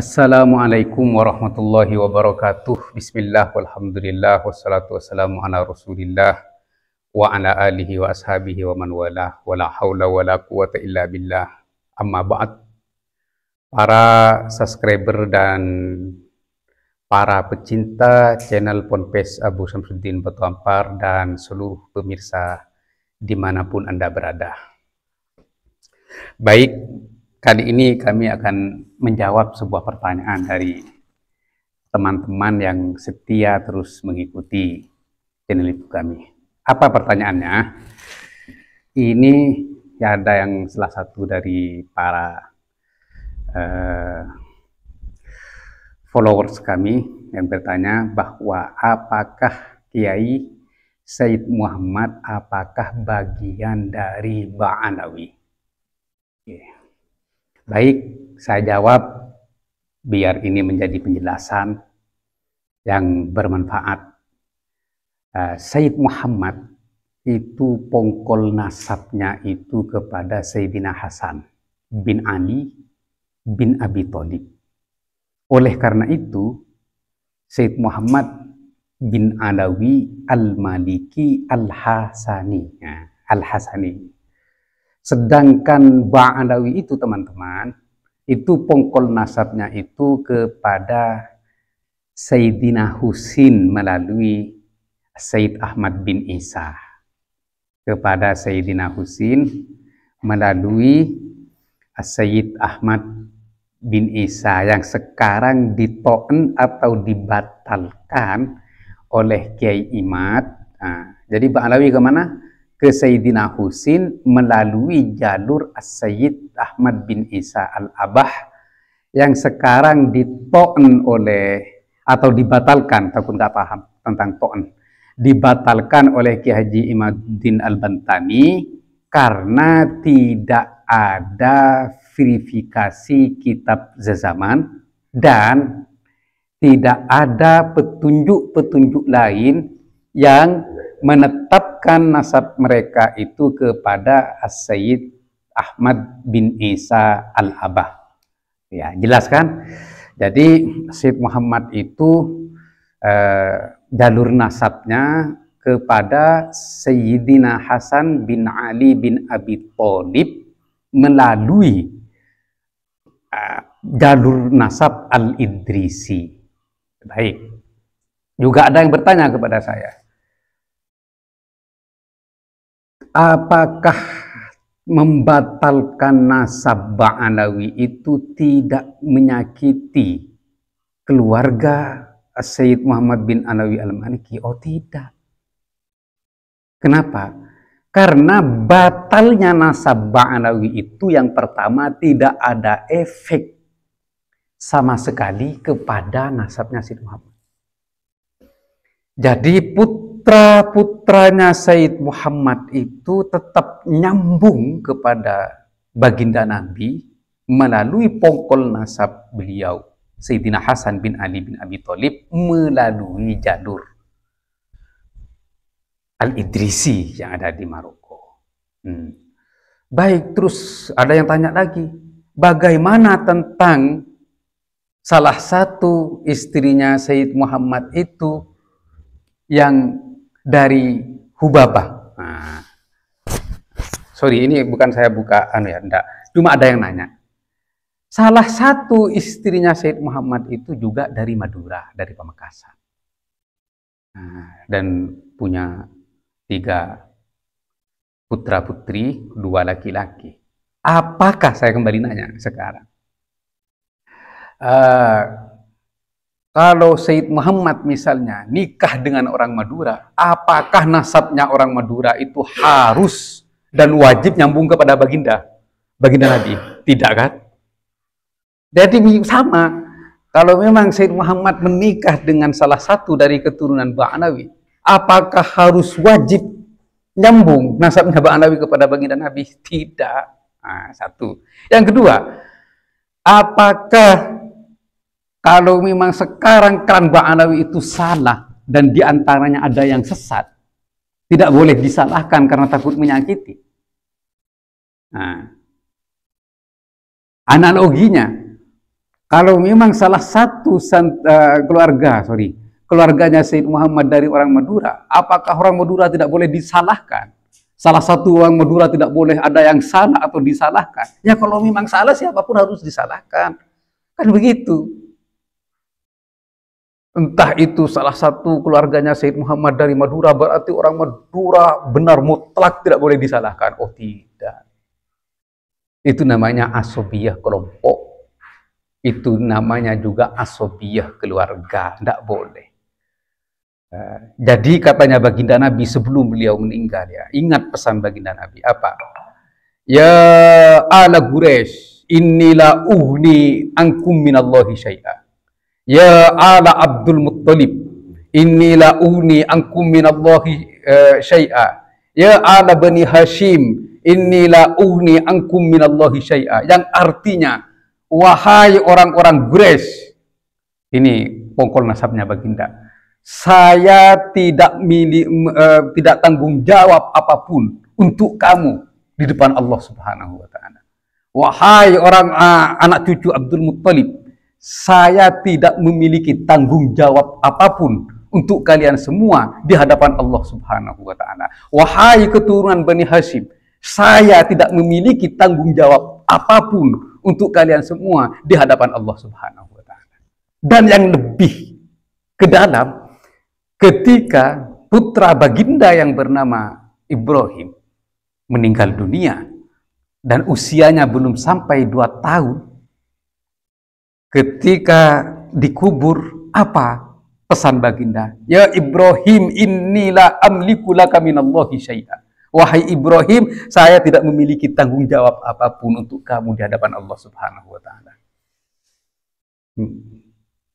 Assalamualaikum warahmatullahi wabarakatuh. Bismillah, walhamdulillah, wassalatu wassalamu ala rasulillah wa ala alihi wa ashabihi wa man walah, wa la hawla wa la quwata illa billah. Amma ba'd. Para subscriber dan para pecinta channel Ponpes Abu Syamsuddin Batu Ampar dan seluruh pemirsa dimanapun Anda berada. Baik, kali ini kami akan menjawab sebuah pertanyaan dari teman-teman yang setia terus mengikuti channel YouTube kami. Apa pertanyaannya? Ini ada yang salah satu dari para followers kami yang bertanya bahwa apakah Kiai Said Muhammad apakah bagian dari Ba'alawi? Baik, saya jawab biar ini menjadi penjelasan yang bermanfaat. Said Muhammad itu pongkol nasabnya itu kepada Sayyidina Hasan bin Ali bin Abi Thalib. Oleh karena itu, Said Muhammad bin Alawi Al-Maliki Al-Hasani. Al-Hasani. Sedangkan Ba'alawi itu teman-teman, itu pongkol nasabnya itu kepada Sayyidina Husin melalui Sayyid Ahmad bin Isa. Kepada Sayyidina Husin melalui Sayyid Ahmad bin Isa yang sekarang dito'en atau dibatalkan oleh Kiai Imad. Jadi Ba'alawi kemana? Ke Sayyidina Husin melalui jalur Sayyid Ahmad bin Isa Al-Abah yang sekarang dito'en oleh atau dibatalkan, takut nggak paham tentang to'en, dibatalkan oleh Ki Haji Imaduddin Al-Bantani karena tidak ada verifikasi kitab zaman dan tidak ada petunjuk-petunjuk lain yang menetapkan nasab mereka itu kepada Sayyid Ahmad bin Isa Al-Abah. Ya, jelas kan? Jadi Sayyid Muhammad itu jalur nasabnya kepada Sayyidina Hasan bin Ali bin Abi Thalib melalui jalur nasab Al-Idrisi. Baik. Juga ada yang bertanya kepada saya, apakah membatalkan nasab Ba'alawi itu tidak menyakiti keluarga Sayyid Muhammad bin Alawi Al-Maliki? Oh tidak. Kenapa? Karena batalnya nasab Ba'alawi itu yang pertama tidak ada efek sama sekali kepada nasabnya Sayyid Muhammad. Jadi putra-putranya Sayyid Muhammad itu tetap nyambung kepada baginda Nabi melalui pongkol nasab beliau Sayyidina Hasan bin Ali bin Abi Thalib melalui jalur Al-Idrisi yang ada di Maroko. Baik, terus ada yang tanya lagi, bagaimana tentang salah satu istrinya Sayyid Muhammad itu yang dari Hubabah? Sorry, ini bukan saya buka enggak. Cuma ada yang nanya. Salah satu istrinya Sayyid Muhammad itu juga dari Madura, dari Pamekasan. Dan punya 3 putra-putri, 2 laki-laki. Apakah, saya kembali nanya sekarang, kalau Sayyid Muhammad misalnya nikah dengan orang Madura, apakah nasabnya orang Madura itu harus dan wajib nyambung kepada baginda Nabi? Tidak kan? Jadi sama, kalau memang Sayyid Muhammad menikah dengan salah satu dari keturunan Ba'alawi, apakah harus wajib nyambung nasabnya Ba'alawi kepada baginda Nabi? Tidak. Satu. Yang kedua, apakah kalau memang sekarang klan Ba'alawi itu salah dan diantaranya ada yang sesat, tidak boleh disalahkan karena takut menyakiti? Analoginya, Kalau memang salah satu keluarganya Sayyid Muhammad dari orang Madura, apakah orang Madura tidak boleh disalahkan? Salah satu orang Madura tidak boleh ada yang salah atau disalahkan? Ya kalau memang salah, siapapun harus disalahkan. Kan begitu. Entah itu salah satu keluarganya Sayyid Muhammad dari Madura, berarti orang Madura benar mutlak tidak boleh disalahkan. Oh tidak. Itu namanya asobiyah kelompok. Itu namanya juga asobiyah keluarga. Tidak boleh. Jadi katanya baginda Nabi sebelum beliau meninggal, ya, ingat pesan baginda Nabi apa? Ya ala Quraisy, innila uhni ankum minallahi syai'a. Ya ala Abdul Muttalib, inni la ugni ankum minallahi syai'a. Ya ala Bani Hashim, inni la ugni ankum minallahi syai'a. Yang artinya, wahai orang-orang Quraisy, ini pokok nasabnya baginda, saya tidak tanggung jawab apapun untuk kamu di depan Allah Subhanahu wa taala. Wahai orang anak cucu Abdul Muttalib, saya tidak memiliki tanggung jawab apapun untuk kalian semua di hadapan Allah Subhanahu wa taala. Wahai keturunan Bani Hashim, saya tidak memiliki tanggung jawab apapun untuk kalian semua di hadapan Allah Subhanahu wa taala. Dan yang lebih ke dalam, ketika putra baginda yang bernama Ibrahim meninggal dunia dan usianya belum sampai 2 tahun, ketika dikubur, apa pesan baginda? Ya Ibrahim, innila amliku laka minallahi syai'an. Wahai Ibrahim, saya tidak memiliki tanggung jawab apapun untuk kamu di hadapan Allah Subhanahu wa taala.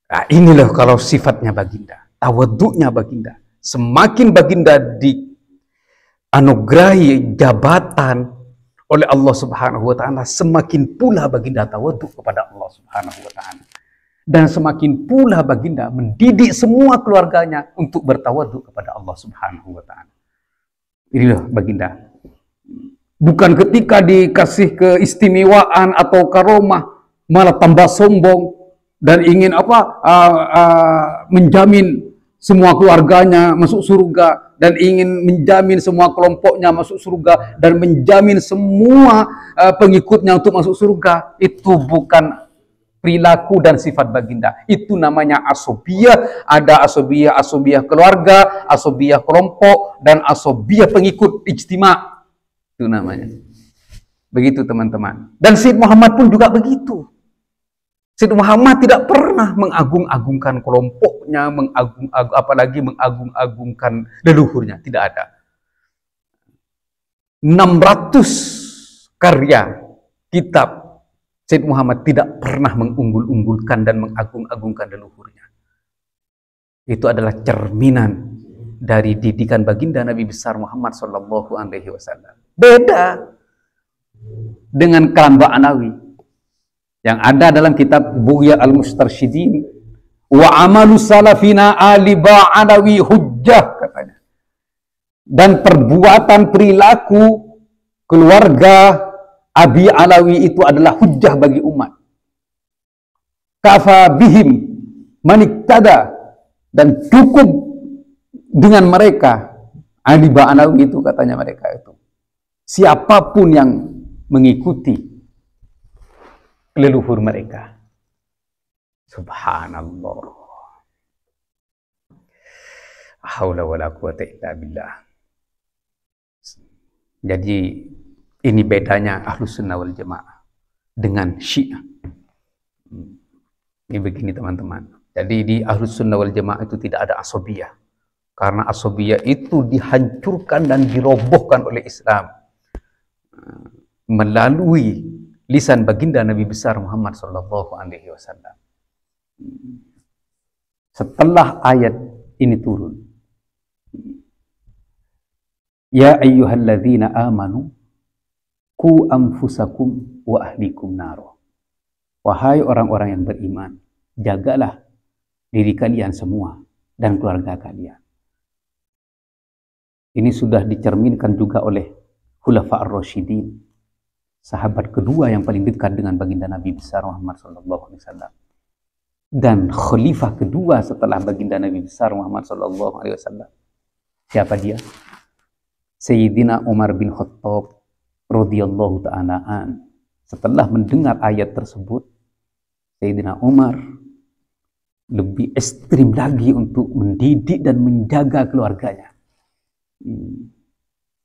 Nah, inilah kalau sifatnya baginda, tawaduknya baginda. Semakin baginda dianugerahi jabatan oleh Allah Subhanahu wa taala, semakin pula baginda tawaduk kepada Allah Subhanahu wa taala. Dan semakin pula baginda mendidik semua keluarganya untuk bertawaduk kepada Allah Subhanahu wa taala. Inilah baginda. Bukan ketika dikasih keistimewaan atau karomah malah tambah sombong dan ingin menjamin semua keluarganya masuk surga, dan ingin menjamin semua kelompoknya masuk surga, dan menjamin semua pengikutnya untuk masuk surga. Itu bukan perilaku dan sifat baginda. Itu namanya asobiyah. Ada asobiyah keluarga, asobiyah kelompok, dan asobiyah pengikut ijtima. Itu namanya. Begitu teman-teman. Dan Sayyid Muhammad pun juga begitu. Sayyid Muhammad tidak pernah mengagung-agungkan kelompoknya, apalagi mengagung-agungkan leluhurnya. Tidak ada. 600 karya kitab Sayyid Muhammad tidak pernah mengunggul-unggulkan dan mengagung-agungkan leluhurnya. Itu adalah cerminan dari didikan baginda Nabi besar Muhammad sallallahu alaihi wasallam. Beda dengan kalam Ba'anawi yang ada dalam kitab Bughya al-Mustarsyidin, wa amalu salafina ali Ba'anawi hujjah, katanya. Dan perbuatan perilaku keluarga Abi Alawi itu adalah hujjah bagi umat. Kafa bihim maniktada, dan cukup dengan mereka. Ali Ba'anawi itu, katanya mereka itu, siapapun yang mengikuti leluhur mereka. Subhanallah. Haula wala quwata illa billah. Jadi ini bedanya Ahlus Sunnah wal Jamaah dengan Syiah. Ini begini teman-teman. Jadi di Ahlus Sunnah wal Jamaah itu tidak ada asobiyah. Karena asobiyah itu dihancurkan dan dirobohkan oleh Islam melalui lisan baginda Nabi besar Muhammad sallallahu alaihi wasallam. Setelah ayat ini turun, ya ayyuhalladzina amanu qu anfusakum wa ahlikum naro. Wahai orang-orang yang beriman, jagalah diri kalian semua dan keluarga kalian. Ini sudah dicerminkan juga oleh Khulafa ar-Rasyidin, sahabat kedua yang paling dekat dengan baginda Nabi besar Muhammad sallallahu alaihi wasallam. dan khalifah kedua setelah baginda Nabi besar Muhammad sallallahu alaihi wasallam. Siapa dia? Sayyidina Umar bin Khattab radhiyallahu ta'ala an. Setelah mendengar ayat tersebut, Sayyidina Umar lebih ekstrim lagi untuk mendidik dan menjaga keluarganya.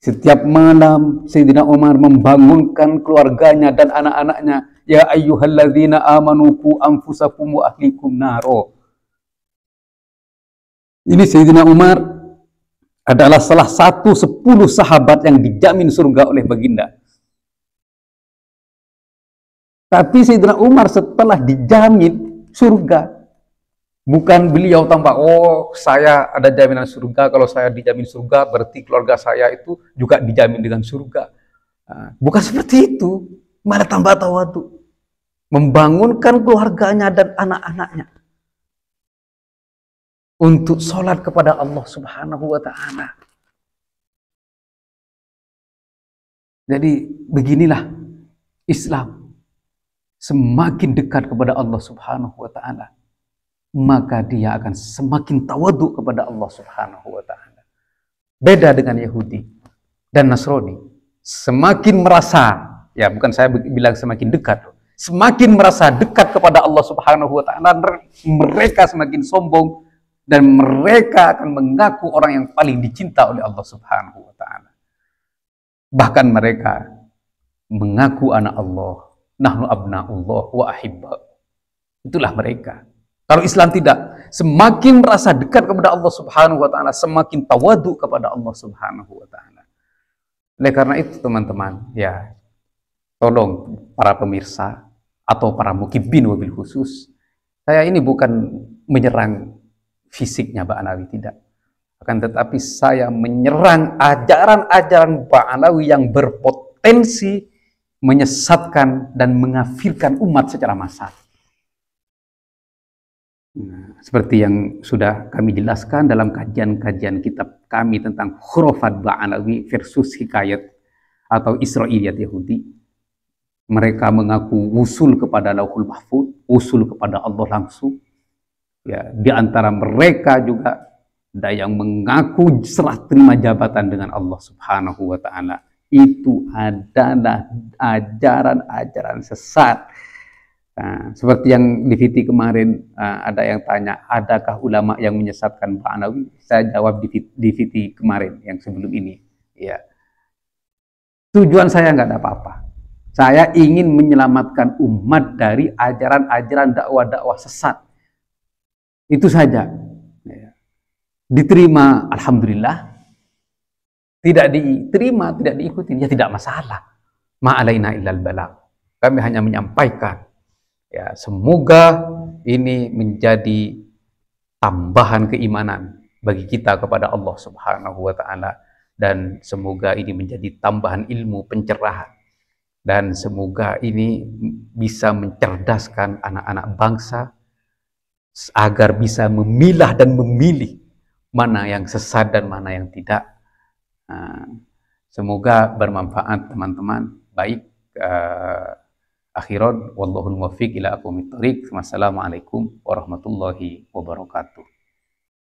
Setiap malam Sayyidina Umar membangunkan keluarganya dan anak-anaknya, ya ayyuhalladzina amanu qu anfusakum wa ahlikum naro. Ini Sayyidina Umar adalah salah satu 10 sahabat yang dijamin surga oleh baginda. Tapi Sayyidina Umar setelah dijamin surga, bukan beliau tambah, oh saya ada jaminan surga, kalau saya dijamin surga berarti keluarga saya itu juga dijamin dengan surga. Bukan seperti itu, malah tambah tawadu, membangunkan keluarganya dan anak-anaknya untuk sholat kepada Allah Subhanahu wa ta'ala. Jadi beginilah Islam. Semakin dekat kepada Allah Subhanahu wa ta'ala, maka dia akan semakin tawadhu kepada Allah Subhanahu wa ta'ala. Beda dengan Yahudi dan Nasrani. Semakin merasa, ya bukan saya bilang semakin dekat, semakin merasa dekat kepada Allah Subhanahu wa ta'ala, mereka semakin sombong dan mereka akan mengaku orang yang paling dicinta oleh Allah Subhanahu wa ta'ala. Bahkan mereka mengaku anak Allah, nahnu abna'ullah wa ahibba. Itulah mereka. Kalau Islam tidak, semakin merasa dekat kepada Allah Subhanahu wa ta'ala, semakin tawadhu kepada Allah Subhanahu wa ta'ala. Oleh karena itu teman-teman, ya tolong para pemirsa atau para mukibin wabil khusus, saya ini bukan menyerang fisiknya Mbak Alawi, tidak. Akan tetapi saya menyerang ajaran-ajaran Mbak Alawi yang berpotensi menyesatkan dan mengafirkan umat secara massal. Nah, seperti yang sudah kami jelaskan dalam kajian-kajian kitab kami tentang khurafat Ba'alawi versus hikayat atau Israiliyat Yahudi. Mereka mengaku usul kepada Lauhul Mahfuz, usul kepada Allah langsung. Ya, di antara mereka juga ada yang mengaku serah terima jabatan dengan Allah Subhanahu wa ta'ala. Itu adalah ajaran-ajaran sesat. Nah, seperti yang di VT kemarin, ada yang tanya, adakah ulama yang menyesatkan Ba'alawi? Saya jawab di VT kemarin yang sebelum ini. Ya. Tujuan saya nggak ada apa-apa. Saya ingin menyelamatkan umat dari ajaran-ajaran dakwah-dakwah sesat. Itu saja. Ya. Diterima, alhamdulillah. Tidak diterima, tidak diikuti, ya tidak masalah. Ma'alaina illal balagh. Kami hanya menyampaikan. Ya, semoga ini menjadi tambahan keimanan bagi kita kepada Allah Subhanahu wa ta'ala, dan semoga ini menjadi tambahan ilmu pencerahan, dan semoga ini bisa mencerdaskan anak-anak bangsa agar bisa memilah dan memilih mana yang sesat dan mana yang tidak. Semoga bermanfaat teman-teman. Baik, akhiran wallahul muwaffiq ila aqwamit thoriq. Wassalamualaikum warahmatullahi wabarakatuh.